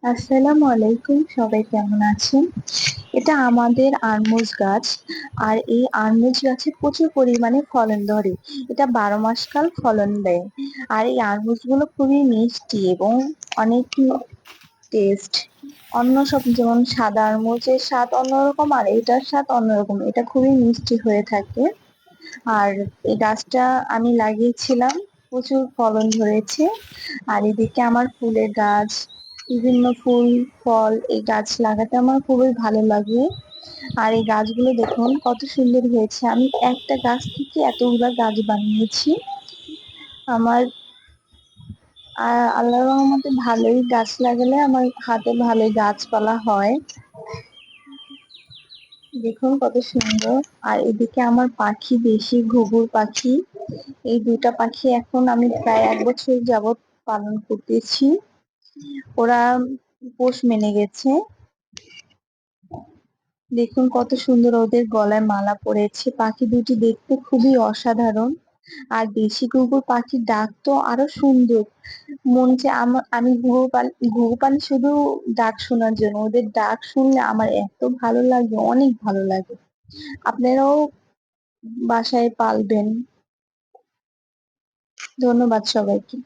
আসসালামু আলাইকুম, সবাই কেমন আছেন? এটা আমাদের আরমুজ গাছ। আর এই আরমুজ গাছে প্রচুর পরিমাণে ফলন ধরে। এটা 12 মাস কাল ফলন দেয়। আর এই আরমুজ গুলো খুবই মিষ্টি এবং অনেক টেস্ট। অন্য সব যেমন সাদা আরমুজের স্বাদ অন্যরকম আর এটার স্বাদ অন্যরকম, এটা খুবই মিষ্টি হয়ে থাকে। আর এই গাছটা আমি লাগিয়েছিলাম, প্রচুর ফলন ধরেছে। আর এদিকে আমার ফুলের গাছ, বিভিন্ন ফুল ফল এই গাছ লাগাতে আমার খুবই ভালো লাগে। আর এই গাছগুলো দেখুন কত সুন্দর হয়েছে, আমি একটা গাছ থেকে এতগুলা গাছ বানিয়েছি। আমার আল্লাহর রহমতে ভালোই গাছ লাগালে আমার হাতে ভালোই গাছপালা হয়। দেখুন কত সুন্দর। আর এদিকে আমার পাখি, দেশি ঘুঘুর পাখি, এই দুটা পাখি এখন আমি প্রায় 1 বছর যাবত পালন করতেছি। ওরা পোষ মেনে গেছে। দেখুন কত সুন্দর ওদের গলায় মালা পড়েছে। পাখি দুটি দেখতে খুবই অসাধারণ। আর দেশি ঘুঘুর পাখির ডাক তো আরো সুন্দর। মন চায় আমি ঘুঘু পালি শুধু ডাক শোনার জন্য। ওদের ডাক শুনলে আমার এত ভালো লাগে, অনেক ভালো লাগে। আপনারাও বাসায় পালবেন। ধন্যবাদ সবাইকে।